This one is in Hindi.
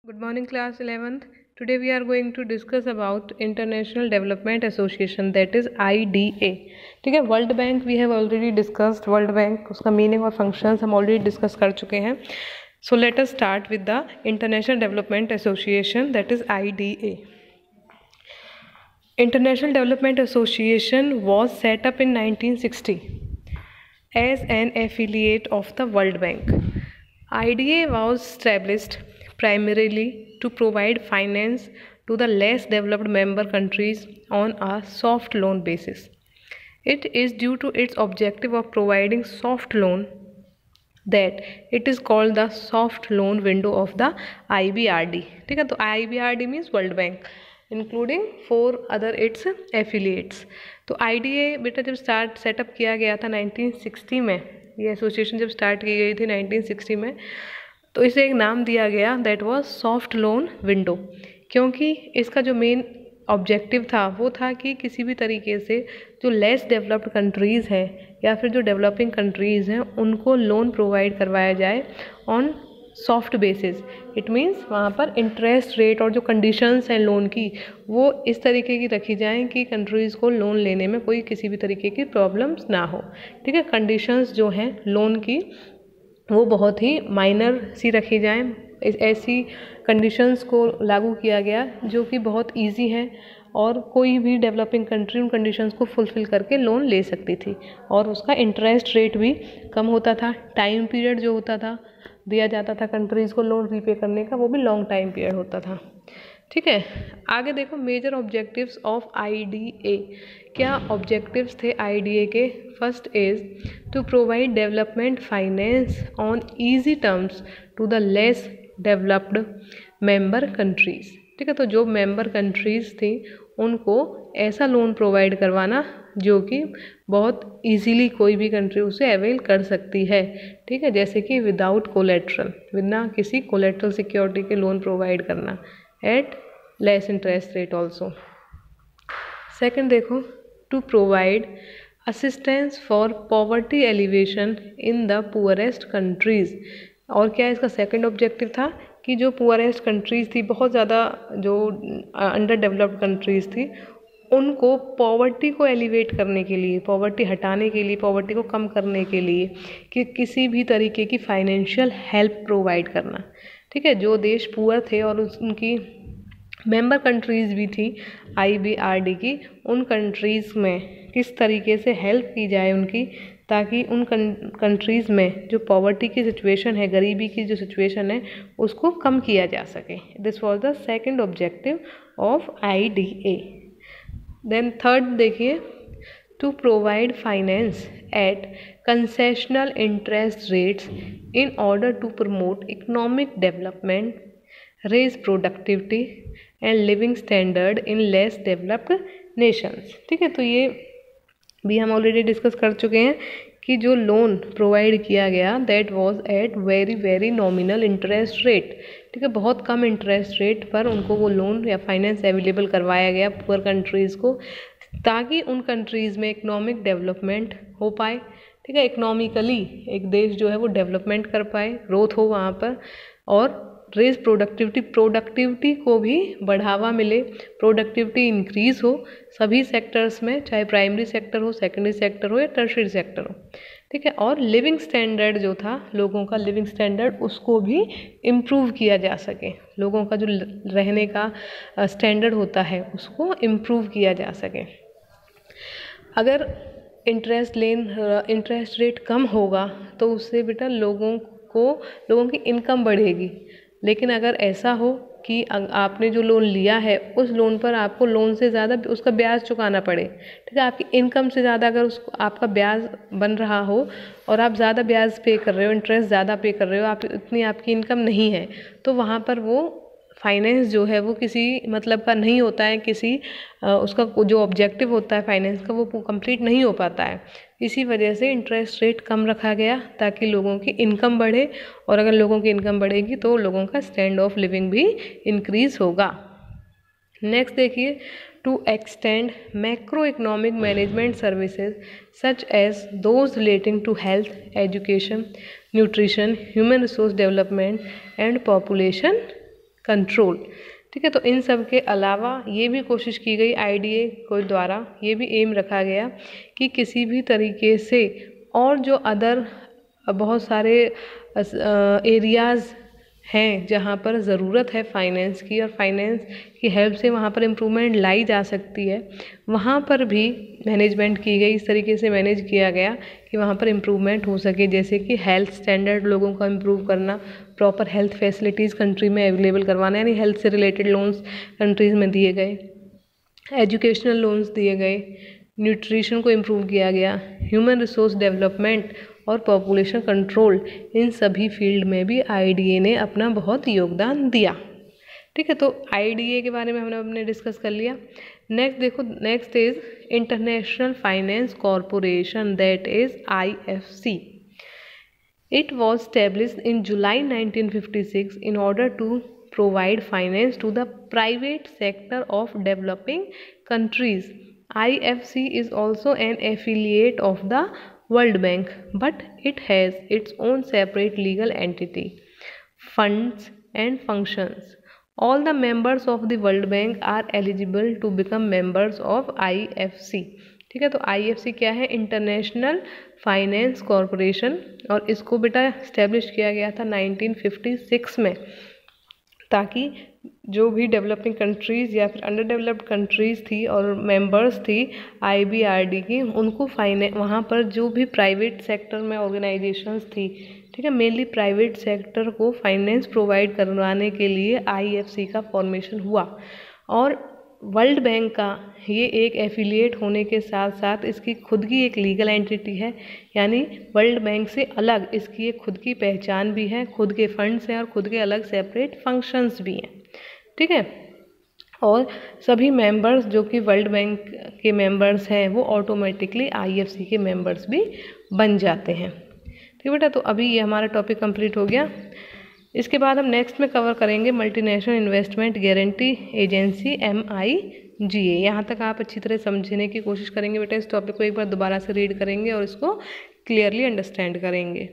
Good morning, class 11th. Today we are going to discuss about International Development Association, that is IDA. ठीक है, world bank we have already discussed. World bank उसका मीनिंग और फंक्शंस हम ऑलरेडी डिस्कस कर चुके हैं. So let us start with the international development association, that is IDA. International Development Association was set up in 1960 as an affiliate of the World Bank. IDA was established primarily to provide finance to the less developed member countries on a soft loan basis. It is due to its objective of providing soft loan that it is called the soft loan window of the IBRD. ठीक है, तो IBRD means World Bank including 4 other it's affiliates. तो IDA बेटा जब सेटअप किया गया था 1960 में, ये एसोसिएशन जब स्टार्ट की गई थी 1960 में, तो इसे एक नाम दिया गया that was soft loan window, क्योंकि इसका जो मेन ऑब्जेक्टिव था वो था कि किसी भी तरीके से जो लेस डेवलप्ड कंट्रीज़ हैं या फिर जो डेवलपिंग कंट्रीज़ हैं उनको लोन प्रोवाइड करवाया जाए on soft basis. It means वहाँ पर इंटरेस्ट रेट और जो कंडीशंस हैं लोन की वो इस तरीके की रखी जाएं कि कंट्रीज़ को लोन लेने में कोई किसी भी तरीके की प्रॉब्लम्स ना हो. ठीक है, कंडीशंस जो हैं लोन की वो बहुत ही माइनर सी रखी जाएं. ऐसी कंडीशंस को लागू किया गया जो कि बहुत इजी है और कोई भी डेवलपिंग कंट्री उन कंडीशंस को फुलफ़िल करके लोन ले सकती थी, और उसका इंटरेस्ट रेट भी कम होता था. टाइम पीरियड जो होता था दिया जाता था कंट्रीज़ को लोन रीपे करने का, वो भी लॉन्ग टाइम पीरियड होता था. ठीक है, आगे देखो मेजर ऑब्जेक्टिव्स ऑफ IDA. क्या ऑब्जेक्टिव्स थे IDA के? First is to provide development finance on easy terms to the less developed member countries. ठीक है, तो जो मेंबर कंट्रीज़ थी उनको ऐसा लोन प्रोवाइड करवाना जो कि बहुत इजीली कोई भी कंट्री उसे अवेल कर सकती है. ठीक है, जैसे कि विदाउट कोलेट्रल, बिना किसी कोलेट्रल सिक्योरिटी के लोन प्रोवाइड करना at less interest rate also. Second देखो, to provide assistance for poverty alleviation in the poorest countries. और क्या इसका सेकेंड ऑब्जेक्टिव था कि जो पुअरेस्ट कंट्रीज़ थी, बहुत ज़्यादा जो अंडर डेवलप्ड कंट्रीज़ थी, उनको पॉवर्टी को एलिवेट करने के लिए, पॉवर्टी हटाने के लिए, पॉवर्टी को कम करने के लिए कि किसी भी तरीके की फाइनेंशियल हेल्प प्रोवाइड करना. ठीक है, जो देश पुअर थे और उनकी मेंबर कंट्रीज़ भी थी IBRD की, उन कंट्रीज़ में किस तरीके से हेल्प की जाए उनकी, ताकि उन कंट्रीज़ में जो पॉवर्टी की सिचुएशन है, गरीबी की जो सिचुएशन है, उसको कम किया जा सके. This was the second objective of IDA. Then third देखिए, to provide finance at concessional interest rates in order to promote economic development, raise productivity and living standard in less developed nations. ठीक है, तो ये भी हम ऑलरेडी डिस्कस कर चुके हैं कि जो लोन प्रोवाइड किया गया that was at very very nominal interest rate. ठीक है, बहुत कम इंटरेस्ट रेट पर उनको वो लोन या फाइनेंस अवेलेबल करवाया गया पुअर कंट्रीज़ को, ताकि उन कंट्रीज़ में इकोनॉमिक डेवलपमेंट हो पाए. ठीक है, इकोनॉमिकली एक देश जो है वो डेवलपमेंट कर पाए, ग्रोथ हो वहाँ पर, और रेज प्रोडक्टिविटी को भी बढ़ावा मिले, प्रोडक्टिविटी इंक्रीज़ हो सभी सेक्टर्स में, चाहे प्राइमरी सेक्टर हो, सेकेंडरी सेक्टर हो या टर्शियरी सेक्टर हो. ठीक है, और लिविंग स्टैंडर्ड जो था लोगों का, लिविंग स्टैंडर्ड उसको भी इम्प्रूव किया जा सके. लोगों का जो रहने का स्टैंडर्ड होता है उसको इम्प्रूव किया जा सके. अगर इंटरेस्ट रेट कम होगा तो उससे बेटा लोगों की इनकम बढ़ेगी. लेकिन अगर ऐसा हो कि आपने जो लोन लिया है उस लोन पर आपको लोन से ज़्यादा उसका ब्याज चुकाना पड़े, ठीक है, आपकी इनकम से ज़्यादा अगर उसको आपका ब्याज बन रहा हो और आप ज़्यादा ब्याज पे कर रहे हो, इंटरेस्ट ज़्यादा पे कर रहे हो, इतनी आपकी इनकम नहीं है, तो वहाँ पर वो फाइनेंस जो है वो किसी मतलब का नहीं होता है, किसी उसका जो ऑब्जेक्टिव होता है फाइनेंस का वो कंप्लीट नहीं हो पाता है. इसी वजह से इंटरेस्ट रेट कम रखा गया ताकि लोगों की इनकम बढ़े, और अगर लोगों की इनकम बढ़ेगी तो लोगों का स्टैंड ऑफ लिविंग भी इंक्रीज़ होगा. नेक्स्ट देखिए, to extend macro economic management services such as those relating to health, education, nutrition, human resource development and population control. ठीक है, तो इन सब के अलावा ये भी कोशिश की गई IDA को द्वारा, ये भी एम रखा गया कि किसी भी तरीके से और जो अदर बहुत सारे एरियाज़ हैं जहाँ पर ज़रूरत है फाइनेंस की और फाइनेंस की हेल्प से वहाँ पर इम्प्रूवमेंट लाई जा सकती है, वहाँ पर भी मैनेजमेंट की गई। इस तरीके से मैनेज किया गया कि वहाँ पर इम्प्रूवमेंट हो सके, जैसे कि हेल्थ स्टैंडर्ड लोगों का इम्प्रूव करना, प्रॉपर हेल्थ फैसिलिटीज़ कंट्री में अवेलेबल करवाना, यानी हेल्थ से रिलेटेड लोन्स कंट्रीज़ में दिए गए, एजुकेशनल लोन्स दिए गए, न्यूट्रिशन को इम्प्रूव किया गया, ह्यूमन रिसोर्स डेवलपमेंट और पॉपुलेशन कंट्रोल, इन सभी फील्ड में भी IDA ने अपना बहुत योगदान दिया। ठीक है, तो IDA के बारे में हमने डिस्कस कर लिया। नेक्स्ट देखो, next is international finance corporation, that is IFC. It was established in July 1956 in order to provide finance to the private sector of developing countries. IFC is also an affiliate of the World Bank, but it has its own separate legal entity, funds and functions. All the members of the World Bank are eligible to become members of IFC. ठीक है, तो IFC क्या है? इंटरनेशनल फाइनेंस कॉरपोरेशन, और इसको बेटा इस्टेब्लिश किया गया था 1956 में, ताकि जो भी डेवलपिंग कंट्रीज़ या फिर अंडर डेवलप्ड कंट्रीज़ थी और मेंबर्स थी IBRD की, उनको वहाँ पर जो भी प्राइवेट सेक्टर में ऑर्गेनाइजेशंस थी, ठीक है, मेनली प्राइवेट सेक्टर को फाइनेंस प्रोवाइड करवाने के लिए IFC का फॉर्मेशन हुआ। और वर्ल्ड बैंक का ये एक एफिलिएट होने के साथ साथ इसकी खुद की एक लीगल एंटिटी है, यानी वर्ल्ड बैंक से अलग इसकी एक खुद की पहचान भी है, खुद के फंड्स हैं और खुद के अलग सेपरेट फंक्शंस भी हैं। ठीक है, और सभी मेंबर्स जो कि वर्ल्ड बैंक के मेंबर्स हैं वो ऑटोमेटिकली IFC के मेंबर्स भी बन जाते हैं। ठीक बेटा, तो अभी ये हमारा टॉपिक कंप्लीट हो गया। इसके बाद हम नेक्स्ट में कवर करेंगे multinational investment guarantee agency MIGA। यहाँ तक आप अच्छी तरह समझने की कोशिश करेंगे बेटा। इस टॉपिक को एक बार दोबारा से रीड करेंगे और इसको क्लियरली अंडरस्टैंड करेंगे।